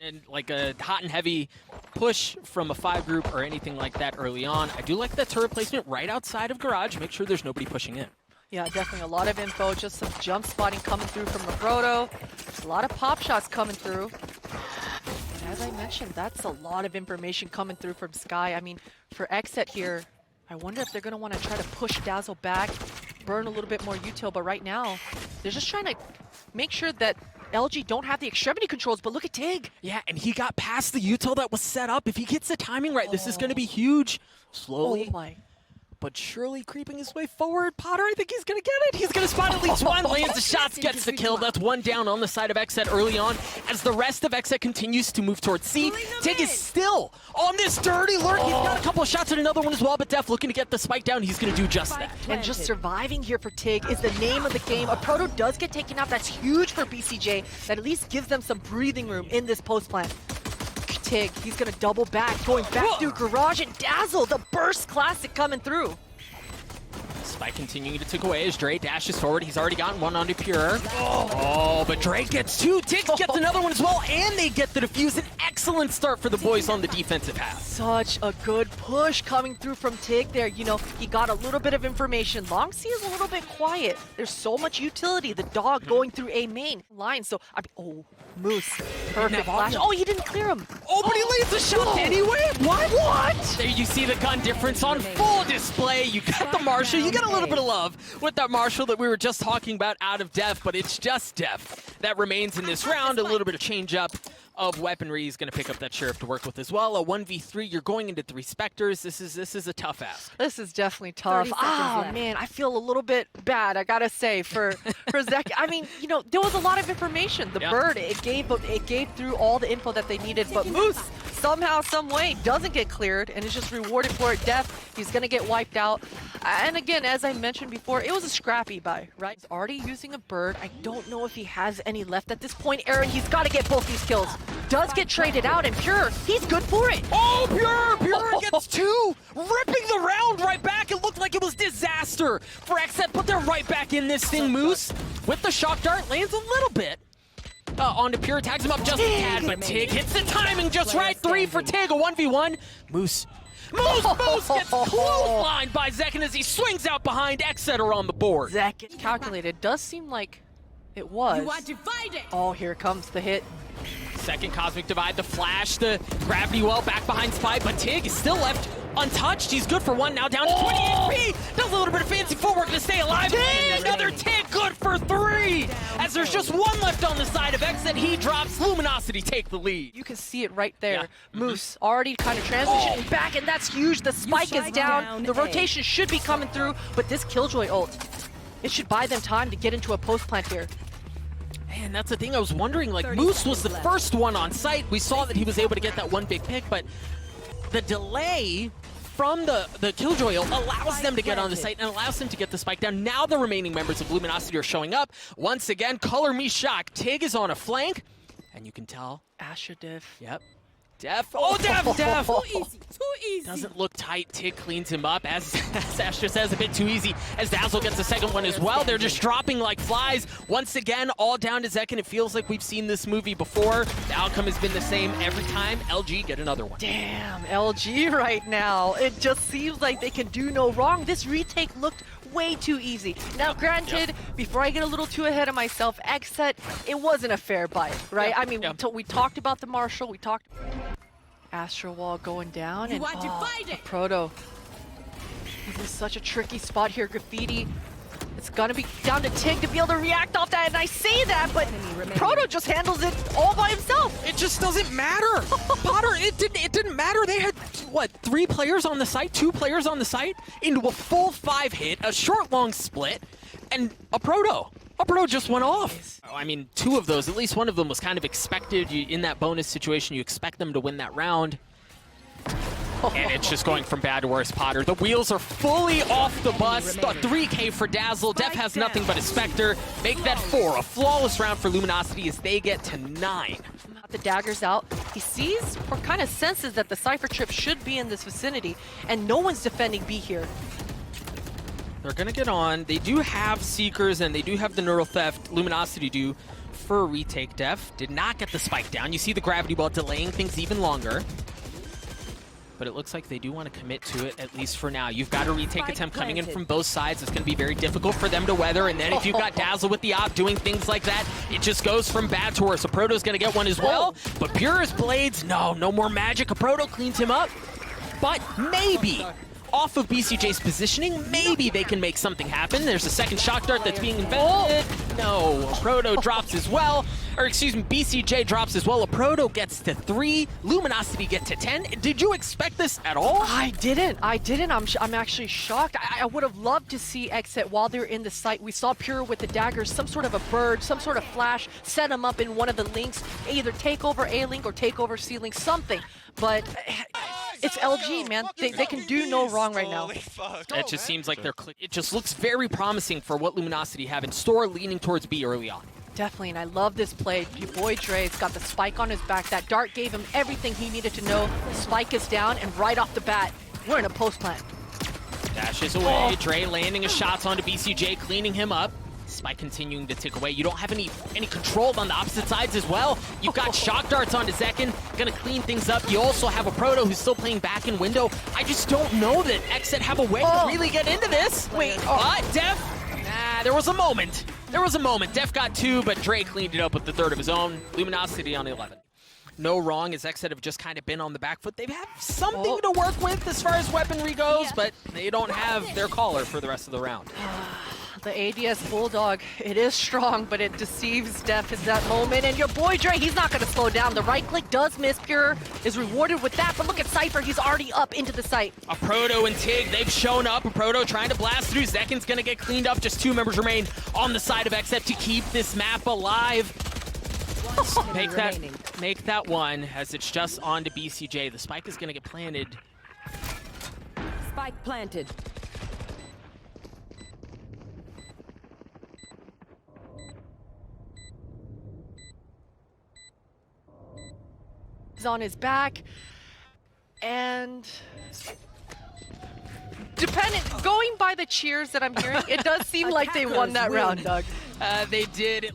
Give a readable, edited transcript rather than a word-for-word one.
and like a hot and heavy push from a 5 group or anything like that early on. I do like that turret placement right outside of garage. Make sure there's nobody pushing in. Yeah, definitely a lot of info, just some jump spotting coming through from the Proto. A lot of pop shots coming through. And as I mentioned, that's a lot of information coming through from Sky. I mean, for Exet here, I wonder if they're going to want to try to push Dazzle back, burn a little bit more util, but right now, they're just trying to make sure that LG don't have the extremity controls, but look at Tig. Yeah, and he got past the util that was set up. If he gets the timing right, this is going to be huge. Slowly. Oh my. But surely creeping his way forward. Potter, I think he's going to get it. He's going to spot at least one, lands the shots, gets the kill. That's one down on the side of Exet early on. As the rest of Exet continues to move towards C, Tig is still on this dirty lurk. He's got a couple of shots and another one as well, but Def looking to get the spike down. He's going to do just that. And just surviving here for Tig is the name of the game. A Proto does get taken out. That's huge for BCJ. That at least gives them some breathing room in this post plant. Tig, he's going to double back, going back through garage, and Dazzle, the burst classic coming through. Spike continuing to tick away as Dre dashes forward. He's already gotten one onto Pure. Oh, but Dre gets two. Tig gets another one as well, and they get the defuse. An excellent start for the boys on the defensive half. Such a good push coming through from Tig there. You know, he got a little bit of information. Long C is a little bit quiet. There's so much utility. The dog going through a main line. So, oh, Moose. Perfect flash. Oh, he didn't clear him. Oh, but he leaves the shot anyway. What? There you see the gun difference on full display. You got the Marshall. You got a little bit of love with that Marshall that we were just talking about out of Def, but it's just Def that remains in this round. A little bit of change up of weaponry. He's going to pick up that Sheriff to work with as well. A 1v3, you're going into 3 Spectres. This is a tough ask. This is definitely tough. Oh, man, I feel a little bit bad, I gotta say, for Zek. I mean, you know, there was a lot of information. The bird, it gave through all the info that they needed, but Moose, somehow, some way, doesn't get cleared and is just rewarded for it. Def, he's going to get wiped out. And again, as I mentioned before, it was a scrappy buy, right? He's already using a bird. I don't know if he has any left at this point. Aaron, he's got to get both these kills. Does get traded out, and Pure, he's good for it. Oh, Pure gets 2, ripping the round right back. It looked like it was disaster for Exet, but they're right back in this thing. Moose with the shock dart lands a little bit. Onto Pure, tags him up just a tad, but Tig hits the timing just right. 3 for Tig, a 1v1. Moose gets clotheslined by Zekin as he swings out behind. Exet are on the board. Zek calculated. Does seem like it was. You are divided. Oh, here comes the hit. Second Cosmic Divide, the flash, the gravity well back behind Spy, but Tig is still left untouched. He's good for 1, now down to 20 HP. Does a little bit of fancy footwork to stay alive. Another Tig good for 3. As there's just 1 left on the side of Exet, he drops. Luminosity take the lead. You can see it right there. Yeah. Moose already kind of transitioning back, and that's huge. The spike is down. The rotation should be coming through, but this Killjoy ult, it should buy them time to get into a post plant here. Man, that's the thing. I was wondering, like, Moose was the first one on site. We saw that he was able to get that 1 big pick, but the delay from the Killjoy ult allows them to get on the site and allows them to get the spike down. Now the remaining members of Luminosity are showing up. Once again, color me shocked. Tig is on a flank, and you can tell. Asher Diff. Yep. Def. Oh, Def! Too easy. Too easy. Doesn't look tight. Tig cleans him up, as Ash just says, a bit too easy. As Dazzle gets the second one as well. They're just dropping like flies. Once again, all down to Zekin. It feels like we've seen this movie before. The outcome has been the same every time. LG get another one. Damn, LG right now. It just seems like they can do no wrong. This retake looked way too easy. Now, granted, before I get a little too ahead of myself, Exet, it wasn't a fair buy, right? I mean, we talked about the Marshall. We talked... Astral Wall going down, and Proto. This is such a tricky spot here. Graffiti. It's gonna be down to Tig to be able to react off that, and I say that, but Proto just handles it all by himself. It just doesn't matter. Potter, it didn't matter. They had, what, 3 players on the site, 2 players on the site, into a full 5 hit, a short-long split, and a Proto just went off. I mean, 2 of those, at least one of them was kind of expected. In that bonus situation, you expect them to win that round. And it's just going from bad to worse, Potter. The wheels are fully off the bus. The 3K for Dazzle. Def has nothing but a Spectre. Make that 4. A flawless round for Luminosity as they get to 9. The daggers out. He sees or kind of senses that the Cypher Trip should be in this vicinity, and no one's defending B here. They're going to get on. They do have Seekers, and they do have the Neural Theft. Luminosity do for a retake. Def did not get the spike down. You see the gravity ball delaying things even longer. But it looks like they do want to commit to it, at least for now. You've got a retake attempt coming in from both sides. It's going to be very difficult for them to weather. And then if you've got Dazzle with the op doing things like that, it just goes from bad to worse. Aproto's going to get one as well. But Pure's Blades, no more magic. Aproto cleans him up. But maybe, off of BCJ's positioning, maybe they can make something happen. There's a second shock dart that's being invented. No, Aproto drops as well. Or excuse me, BCJ drops as well. Aproto gets to 3. Luminosity get to 10. Did you expect this at all? I didn't. I'm actually shocked. I would have loved to see Exit while they're in the site. We saw Pure with the daggers, some sort of a bird, some sort of flash, set him up in one of the links, either take over A-Link or take over C-Link, something. But it's LG, man. They can do no wrong right now. It just seems like it just looks very promising for what Luminosity have in store, leaning towards B early on. Definitely, and I love this play. Your boy Dre's got the spike on his back. That dart gave him everything he needed to know. Spike is down, and right off the bat, we're in a post plant. Dashes away. Dre landing his shots onto BCJ, cleaning him up. Spike continuing to tick away. You don't have any control on the opposite sides as well. You've got shock darts onto Zekin, gonna clean things up. You also have Aproto who's still playing back in window. I just don't know that Exit have a way to really get into this. Wait, but Def, nah, there was a moment. Def got 2, but Dre cleaned it up with the 3rd of his own. Luminosity on 11. No wrong, as Exit have just kind of been on the back foot. They've had something to work with as far as weaponry goes, but they don't have their caller for the rest of the round. The ADS Bulldog, it is strong, but it deceives Def in that moment. And your boy Dre, he's not going to slow down. The right click does miss. Pure is rewarded with that, but look at Cypher. He's already up into the site. Aproto and Tig, they've shown up. Aproto trying to blast through. Zekin's going to get cleaned up. Just 2 members remain on the side of Except to keep this map alive. Make that one, as it's just on to BCJ. The spike is going to get planted. Spike planted. He's on his back, and going by the cheers that I'm hearing, it does seem like they won that round, Doug. They did.